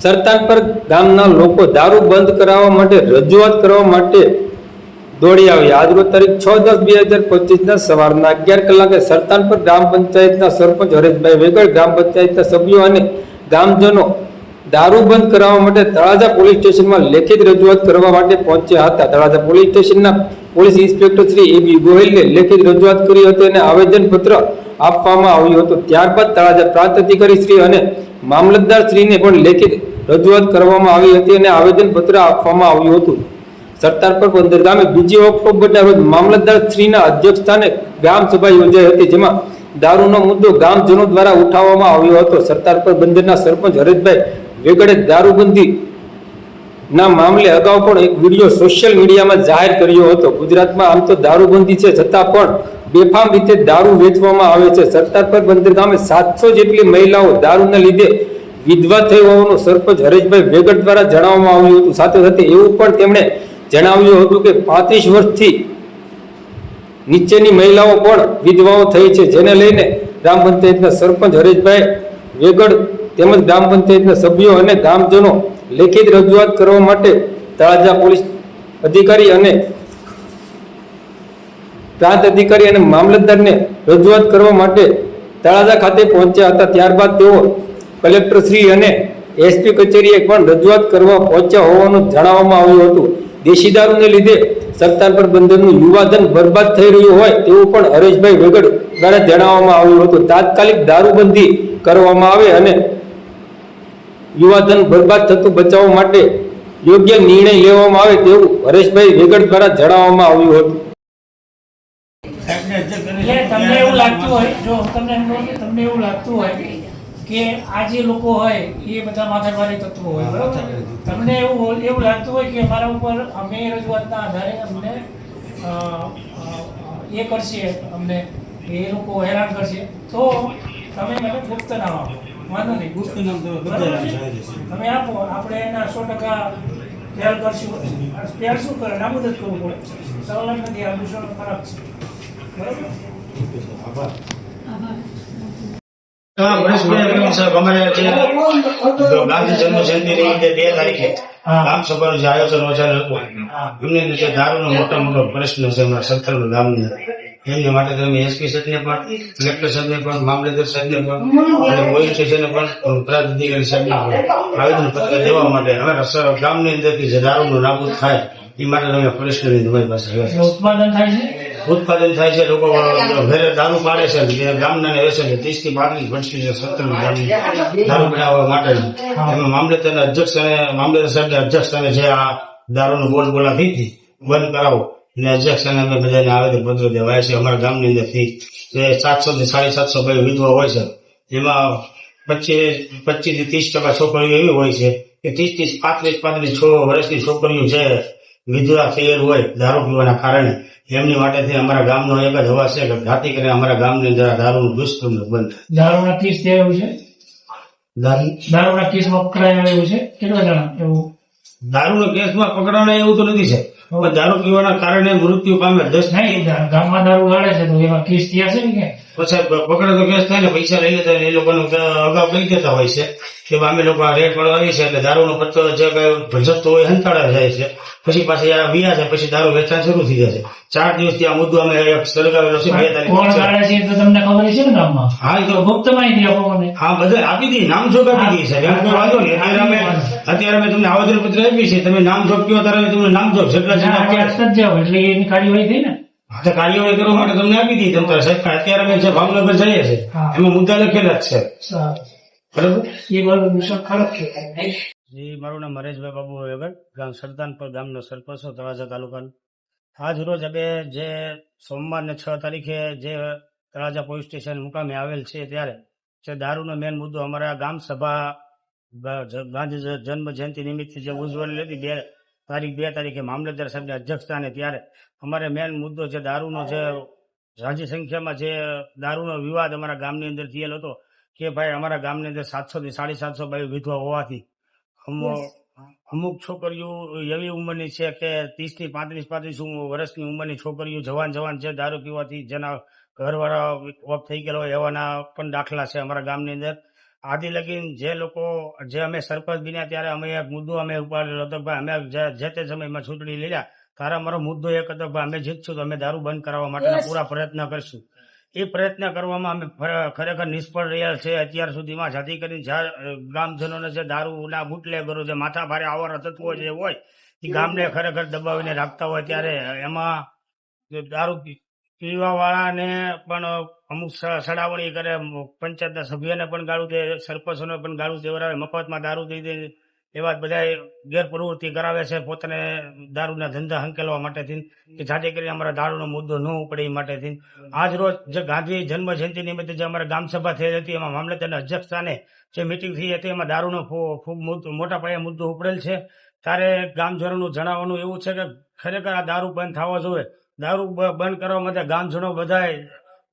સરતાનપર ગામના લોકો દારૂ બંધ કરાવવા માટે રજૂઆત કરવા માટે દોડી આવ્યા. આજરોજ તારીખ 6/10/2025 સવારના 11 કલાકે સરતાનપર ગ્રામ પંચાયતના સરપંચ હરેશભાઈ વેગડ, ગ્રામ પંચાયતના સભ્યો અને ગામજનો દારૂ બંધ કરાવવા માટે તળાજા પોલીસ સ્ટેશનમાં લેખિત રજૂઆત કરવા માટે પહોંચ્યા હતા. તળાજા પોલીસ સ્ટેશનના પોલીસ ઇન્સ્પેક્ટર શ્રી એબી ગોહિલને લેખિત રજૂઆત કરી હતી અને આવેદનપત્ર આપવામાં આવ્યું હતું. ત્યારબાદ તળાજા પ્રાંત અધિકારી શ્રી અને મામલતદાર શ્રીને પણ લેખિત રજૂઆત કરવામાં આવી હતી અને આવેદનપત્ર આપવામાં આવ્યું હતું. સરતાનપર બંદર ગામે 2 ઓક્ટોબરના રોજ મામલતદાર શ્રીના અધ્યક્ષસ્થાને ગ્રામ સભા યોજાઈ હતી, જેમાં દારૂનો મુદ્દો ગામજનો દ્વારા ઉઠાવવામાં આવ્યો હતો. સરતાનપર બંદરના સરપંચ હરેશભાઈ વેગડે દારૂબંધી ના મામલે અગાઉ પણ એક વિડીયો સોશિયલ મીડિયામાં જાહેર કર્યો હતો. ગુજરાતમાં આમ તો દારૂબંધી છે, છતાં પણ બેફામ રીતે દારૂ વેચવામાં આવે છે. સરતાનપર બંદર ગામે 700 જેટલી મહિલાઓ દારૂના લીધે વિધવા થઈ હોવાનું સરપંચ હરેશભાઈ વેગડ દ્વારા જણાવવામાં આવ્યું હતું. સાથે સાથે એવું પણ તેમણે જણાવ્યું હતું કે 35 વર્ષથી નીચેની મહિલાઓ પણ વિધવાઓ થઈ છે, જેને લઈને ગ્રામ પંચાયતના સરપંચ હરેશભાઈ વેગડ તેમજ ગ્રામ પંચાયતના સભ્યો અને ગામજનો લેખિત રજૂઆત કરવા માટે તળાજા પોલીસ અધિકારી અને પ્રાંત અધિકારી અને મામલતદારને રજૂઆત કરવા માટે તળાજા ખાતે પહોંચ્યા હતા. ત્યારબાદ તેઓ કલેક્ટર શ્રી અને એસપી કચેરીએ પણ રજૂઆત કરવા પહોંચ્યા હોવાનું જણાવવામાં આવ્યું હતું. દેશી દારૂને લીધે સરતાનપર બંદરનું યુવાધન બરબાદ થઈ રહ્યું હોય તેવું પણ હરેશભાઈ વેગડ દ્વારા જણાવવામાં આવ્યું હતું. તાત્કાલિક દારૂબંધી કરવામાં આવે અને યુવાધન બરબાદ થતું બચાવવા માટે યોગ્ય નિર્ણય લેવામાં આવે તેવું હરેશભાઈ વેગડ દ્વારા જણાવવામાં આવ્યું હતું. તમને એવું લાગતું હોય, જો તમને એવું લાગતું હોય કે આ જે લોકો હોય એ બધા માથાભારે તત્વો હોય, બરોબર? તમને એવું લાગતું હોય કે મારા ઉપર અમે રજૂઆતના આધારે અમને એ કરશે, અમને એ લોકો હેરાન કરશે, તો તમે મને ગુપ્ત નામ આપો, વાંધો નહીં, ગુપ્ત નામ તમે આપો, આપણે એના 100% ખ્યાલ કરશું. ખ્યાલ શું કરે, નાબૂદ જ કરવું પડે, સવાલ જ નથી. આ દૂષણ ખરાબ છે, બરાબર? અમારે ગાંધી જન્મ જયંતિ 2 તારીખે ગામ સભાનું જે આયોજન હતું, એમને દારૂનો મોટો પ્રશ્ન છે અમારા સરથાલ ગામની. એમની માટે તમે એસપી સાહેબને પણ, કલેક્ટર સાહેબને પણ, મામલતદાર સાહેબને પણ અને પોલીસ સ્ટેશને પણ, પ્રાંત અધિકારી સાહેબને પણ આવેદનપત્ર દેવા માટે અમારા ગામની અંદરથી જે દારૂનું નાબૂદ થાય એ માટે અમે પ્રશ્નની તમારી પાસે ઉત્પાદન થાય છે, ઉત્પાદન થાય છે, લોકો ઘરે દારૂ પાડે છે, ગામના વેચે છે. 30 થી 35 વર્ષથી સરકાર દારૂ બનાવવા માટે એમાં મામલતદારના અધ્યક્ષ અને મામલતદાર સાહેબના અધ્યક્ષ અને જે આ દારૂનું બોલબોલા થઈ હતી બંધ કરાવો અને અધ્યક્ષ અને અમે બધાને આવેદનપત્ર દેવાય છે. અમારા ગામની અંદરથી 700 થી 750 ભાઈ વિધવા હોય છે, જેમાં 25 થી 30% છોકરીઓ એવી હોય છે કે 30 થી 35 વર્ષની છોકરીઓ છે વિધવા થયેલ હોય દારૂ પીવાના કારણે. એમની માટેથી અમારા ગામનો એક જ અવાજ છે કે જાતિ કરીને અમારા ગામની અંદર દારૂનું દુષ્કર્મ બંધ. દારૂના કેસ થયા છે, દારૂના કેસમાં પકડાયા એવું છે, કેટલા જણા એવું? દારૂના કેસમાં પકડાણા એવું તો નથી છે, પણ દારૂ પીવાના કારણે મૃત્યુ પામે 10 નહીં. ગામમાં દારૂ ગાળે છે તો એમાં કેસ થયા છે ને? કે પછી પકડે તો કેસ થાય ને, પૈસા લઈ લેતા એ લોકોને અગાઉ કહી દેતા હોય છે કે અમે લોકો આ રેટ પડવા આવી છે એટલે દારૂનો પત્તો જે કઈ જથ્થો હોય હંતાડા જાય છે, પછી પાછી આ વ્યા છે, પછી દારૂ વેચાણ શરૂ થઈ જાય છે. 4 દિવસથી આ મુદ્દો અમે સળગાવેલો છે. 2 તારીખ કોણ ગાળે છે તો તમને ખબર છે ને ગામમાં? હા, એ તો ગુપ્ત માહિતી આપો મને. હા, બધા આપી દી, નામ જોગ આપી દી સાહેબ, એમ કોઈ વાંધો નહીં. અત્યારે અમે તમને આવેદનપત્ર આપી છે, તમે નામ જોગ કયો ત્યારે તમને નામ જોગ જેટલા જાવ એટલે એની કાર્યવાહી થઈ ને. હા, કાર્યવાહી કરવા માટે તમને આપી દી તંત્ર સાહેબ. અત્યારે અમે જે ભાવનગર જઈએ છીએ એમાં મુદ્દા લખેલા જ છે, બરાબર? એ બધું દૂષણ ખરાબ છે. જી, મારું નામ હરેશભાઈ બાબુ વેગડ, ગામ સરદાનપર ગામનો સરપંચ તળાજા તાલુકાનો. આજ રોજ અમે જે સોમવારને 6 તારીખે જે તળાજા પોલીસ સ્ટેશન મુકામે આવેલ છે, ત્યારે જે દારૂનો મેન મુદ્દો અમારા ગામ સભા ગાંધી જન્મ જયંતિ નિમિત્તે જે ઉજવણી હતી 2 તારીખે મામલતદાર સાહેબના અધ્યક્ષસ્થાને, ત્યારે અમારે મેન મુદ્દો જે દારૂનો જે ઝાઝી સંખ્યામાં જે દારૂનો વિવાદ અમારા ગામની અંદર થયેલ હતો કે ભાઈ અમારા ગામની અંદર 700 થી 750 બાઈ વિધવા હોવાથી અમુક છોકરીઓ એવી ઉંમરની છે કે 30 થી 35 વર્ષની ઉંમરની છોકરીઓ જવાન છે, દારૂ પીવાથી જેના ઘરવાળા ઓફ થઈ ગયેલા હોય એવાના પણ દાખલા છે અમારા ગામની અંદર. આદિ લગીન જે લોકો જે અમે સરપંચ બન્યા ત્યારે અમે એક મુદ્દો અમે ઉપાડેલો હતો ભાઈ અમે જે તે સમયમાં ચૂંટણી લીધા ત્યારે અમારો મુદ્દો એક હતો ભાઈ અમે જીતશું તો અમે દારૂ બંધ કરાવવા માટેના પૂરા પ્રયત્ન કરશું. એ પ્રયત્ન કરવામાં અમે ખરેખર નિષ્ફળ રહ્યા છે અત્યાર સુધીમાં. જેથી કરીને ગામજનોને જે દારૂના બુટલેગરો જે માથા ભારે આવારા તત્વો જે હોય એ ગામને ખરેખર દબાવીને રાખતા હોય ત્યારે એમાં દારૂ પીવા વાળાને પણ અમુક સડાવણી કરે, પંચાયતના સભ્યોને પણ ગાળું દે, સરપંચોને પણ ગાળું દેવડાવે, મફતમાં દારૂ દઈ દે, એવા બધા ગેરપ્રવૃત્તિ કરાવે છે પોતાને દારૂના ધંધા હંકેલવા માટેથી કે જેથી કરીને અમારા દારૂનો મુદ્દો ન ઉપડે એ માટેથી. આજ રોજ જે ગાંધી જન્મ જયંતિ નિમિત્તે જે અમારે ગામ સભા થઈ હતી એમાં મામલતદારના અધ્યક્ષસ્થાને જે મિટિંગ થઈ હતી એમાં દારૂનો ખૂબ મોટા પાયે મુદ્દો ઉપડેલ છે. ત્યારે ગામજનોનું જણાવવાનું એવું છે કે ખરેખર આ દારૂ બંધ થવા જોઈએ. દારૂ બંધ કરવા માટે ગામજનો બધા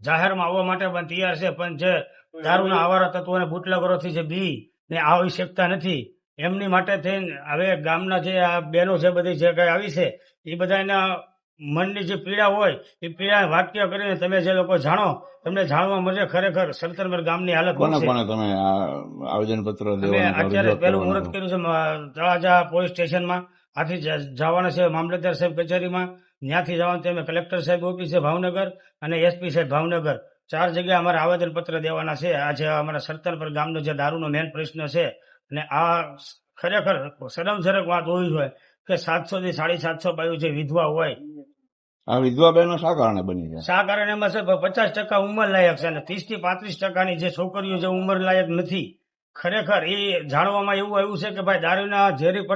જાહેરમાં આવવા માટે પણ તૈયાર છે, પણ જે દારૂના આવારા તત્વોને બુટલેગરોથી જે બી ને આવી શકતા નથી એમની માટે થઈને હવે ગામના જે આ બહેનો છે બધી જે કઈ આવી છે એ બધાના મનની જે પીડા હોય એ પીડા વાક્ય કરીને તમે જે લોકો જાણો તમને જાણવા મળે ખરેખર સરતનપર ગામની હાલત કોને શું છે. કોને તમે આ આવેદન પત્ર અમે અત્યારે પેલું મુહૂર્ત કર્યું છે તળાજા પોલીસ સ્ટેશનમાં, આથી જવાના છે મામલતદાર સાહેબ કચેરીમાં, ત્યાંથી જવાનું છે અમે કલેક્ટર સાહેબ ઓફિસ છે ભાવનગર અને એસપી સાહેબ ભાવનગર, 4 જગ્યાએ અમારે આવેદન પત્ર દેવાના છે. આજે અમારા સરતનપર ગામનો જે દારૂનો મેન પ્રશ્ન છે અને આ ખરેખર શરમજનક વાત હોવી જોઈએ કે 700 થી 750 બાયું જે વિધવા હોય આ વિધવા બહેનો શા કારણે બની છે? શા કારણે એમાં છે 50% ઉંમર લાયક છે અને 30 થી 35% જે છોકરીઓ જે ઉંમર લાયક નથી. ખરેખર એ જાણવામાં એવું આવ્યું છે કે ભાઈ દારૂના ઝેરી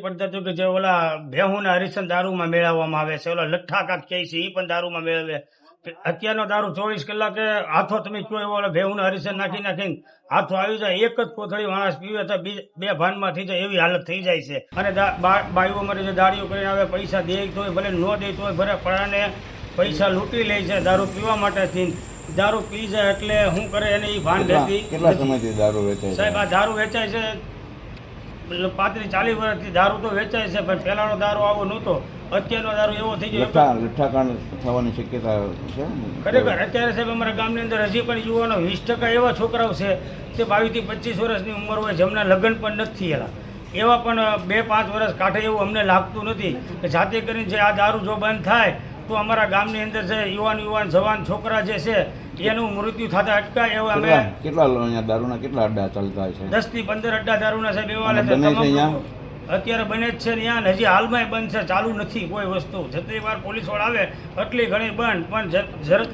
પદાર્થો કે જે ઓલા ભેહુના હરિસન દારૂમાં મેળવવામાં આવે છે, ઓલા લઠ્ઠાકાત કહે છે એ પણ દારૂમાં મેળવે. અત્યારનો દારૂ 24 કલાકે હાથો તમે કયો એવો ઓલા ભેહુના હરિસન નાખીને હાથો આવી જાય, એક જ કોથળી માણસ પીવે તો બે ભાનમાં થઈ જાય એવી હાલત થઈ જાય છે. અને બાઈઓ માટે જે દાડીઓ કરીને આવે પૈસા દે તો ભલે ન દે તો ભલે પડાને પૈસા લૂંટી લે છે દારૂ પીવા માટેથી. દારૂ પી જાય એટલે શું કરે એને એ ભાન રહેતી. કેટલા સમયથી દારૂ વેચાય સાહેબ આ દારૂ વેચાય છે 35-40 વર્ષથી દારૂ તો વેચાય છે, પણ પહેલાનો દારૂ આવો નહોતો. અત્યારનો દારૂ એવો થઈ ગયો લઠ્ઠાકાંડ થવાની શક્યતા છે? ખરેખર અત્યારે સાહેબ અમારા ગામની અંદર હજી પણ યુવાનો 20% એવા છોકરાઓ છે તે 22 થી 25 વર્ષની ઉંમર હોય જેમના લગ્ન પણ નથી થયેલા, એવા પણ 2-5 વર્ષ કાઢે એવું અમને લાગતું નથી કે જાતે કરીને જે આ દારૂ જો બંધ થાય તો અમારા ગામની અંદર છે યુવાન જવાન છોકરા જે છે એનું મૃત્યુ થતા અટકાય એવું અમે. કેટલા અહીંયા દારૂના કેટલા અડ્ડા ચાલતા છે? 10 થી 15 અડ્ડા દારૂના સાહેબ એવા બને છે અહીંયા? અત્યારે બને જ છે ને ત્યાં હજી હાલમાં બંધ છે, ચાલુ નથી કોઈ વસ્તુ. જેટલી વાર પોલીસ વાળા આવે એટલી ઘણી બંધ, પણ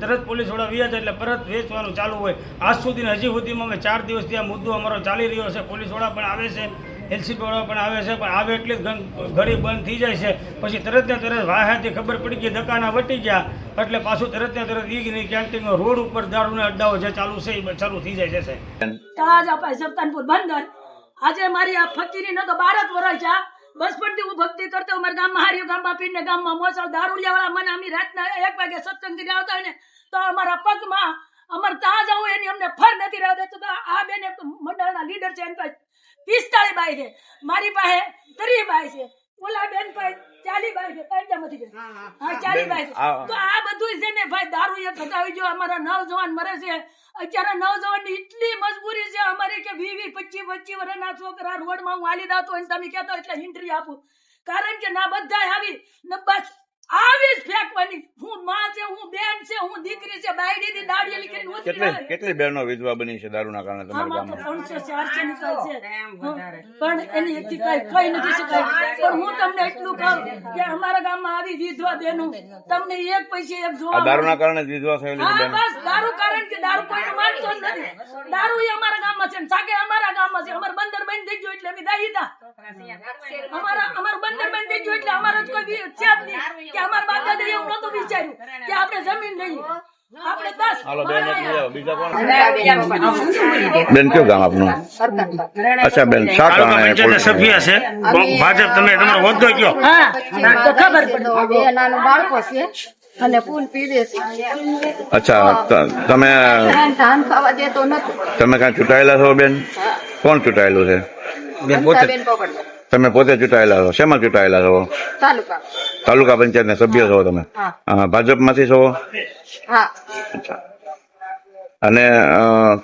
તરત પોલીસ વાળા વ્યા જાય એટલે પરત વેચવાનું ચાલુ હોય. આજ સુધી હજી સુધીમાં અમે 4 દિવસથી આ મુદ્દો અમારો ચાલી રહ્યો છે. પોલીસ વાળા પણ આવે છે, એલસીબી વાળા પણ આવે છે, પણ આવે એટલી ઘડી બંધ થઈ જાય છે. પછી તરત ને તરત વાહાથી ખબર પડી ગઈ દકાના વટી ગયા એટલે પાછું તરત ને તરત ઈગની કેન્ટીન રોડ ઉપર દારૂના અડ્ડાઓ જે ચાલુ છે એ ચાલુ થઈ જાય છે. તાજા પાસે સરતાનપુર બંદર આજે મારી આ ફકીરી ન તો 12 વર્ષ છે. બચપણથી હું ભક્તિ કરતો અમારા ગામમાં હારીઓ ગામમાં પીને ગામમાં મોસળ દારૂલિયા વાળા મને અમે રાતના 1 વાગે સત્સંગ થી આવતા હોય ને તો અમારા પગમાં અમારે ત્યાં જવું એની અમને ફર નથી રહેવા દેતું. તો આ બેન મંડળના લીડર છે એની પાસે 45 બાઈ છે, મારી પાસે 30 બાઈ છે, ઓલા બેન પાસે 40 બાઈ છે, ત્રણમાંથી હા 40 બાઈ છે. તો આ બધું છે ને ભાઈ દારૂ એ ઘટાવી જો અમારા નવજવાન મરે છે. અત્યારે નવજવાનની એટલી મજબૂરી છે અમારી કે 20-25 વર્ષના છોકરા રોડમાં હું હાલી દાતો હોય તમે કહેતો એટલે હિન્ટ્રી આપું, કારણ કે ના બધા આવી ને બસ આવી જ ફેંકવાની. હું માં છે, હું બેન છે, હું દીકરી છે, બાયડી ની દાડીલી કરીને કેટલી બહેનો વિધવા બની છે દારૂના કારણે તમારા ગામમાં? 300-400 નીકળે છે, પણ એની કઈ નથી શકાય. પણ હું તમને એટલું કહું કે અમારા ગામમાં આવી વિધવા બહેનો તમને એક પૈસે એક જોવા દારૂના કારણે જ વિધવા થયેલી છે? બસ દારૂ કારણ કે દારૂ કોઈ માનતો જ નથી. દારૂ એ અમારા ગામમાં છે, સાકે અમારા ગામમાં છે. અમારું બંદર બંધ થઈ ગયું એટલે અમે દાહીતા અમારું બંદર બંધ થઈ ગયું એટલે અમારો જ કોઈ છે જ નહીં કે અમારા બાપ દાદા એવું નતું વિચાર્યું કે આપણે જમીન લઈએ. આપણે 10 બેન કયું ગામ આપનું? અચ્છા બેન, શા કારણે સભ્ય છે ભાજપ, તમે તમારો હોદ્દો કયો? હા તો ખબર પડે. બે નાનું બાળકો છે અને ફૂલ પીવે છે. અચ્છા તમે ધાન ખાવા દેતો નથી. તમે કાંઈ ચૂંટાયેલા છો બેન? કોણ ચૂંટાયેલું છે? બેન પકડતા તમે પોતે ચૂંટાયેલા છો? શેમાં ચૂંટાયેલા છો? તાલુકા પંચાયતના સભ્ય છો તમે? હા. ભાજપમાંથી છો? હા. અચ્છા. અને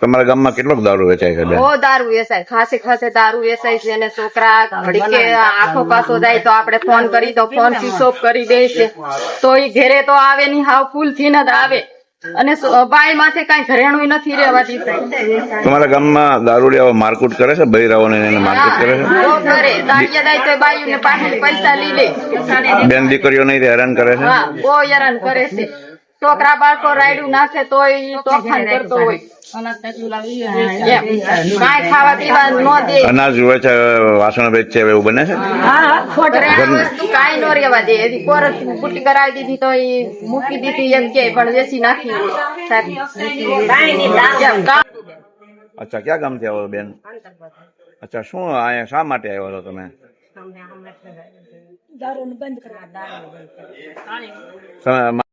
તમારા ગામમાં કેટલોક દારૂ વેચાય છે બેન? બહુ દારૂ વેચાય, ખાસે દારૂ વેચાય છે. અને છોકરા ઘડીકે આખો પાછો જાય તો આપણે ફોન કરી તો ફોન સ્વિચ ઓફ કરી દે છે. તો ઈ ઘરે તો આવે નહીં, હાવ ફૂલ થઈને જ આવે. અને બાઈ માથે કઈ ઘરેણું નથી રહેવા દીધું. તમારા ગામમાં દારૂડિયાઓ મારકૂટ કરે છે? બૈરાઓને એને મારકૂટ કરે છે? બહુ કરે, દાડિયા દાય તો બાઈઓને પાસેથી પૈસા લઈ લે. બેન દીકરીઓને ઈ હેરાન કરે છે? હા, બહુ હેરાન કરે છે. છોકરા બાળકો રાયડું નાખે તો તોફાન કરતો હોય. કાંઈ ખાવા પીવા ન દે. અનાજ વેચે, વાસણ વેચે, એવું બને છે? ઘરેણું વસ્તુ કાંઈ ન રહેવા દે. એવી કોરસ પુટ્ટી કરાવી દીધી તો એ મૂકી દીધી એમ કે, પણ વેચી નાખી. અચ્છા, ક્યાં ગામથી આવો બેન? અચ્છા, શું અહીંયા શા માટે આવ્યા છો તમે? દારૂનું બંધ કરવા. તમે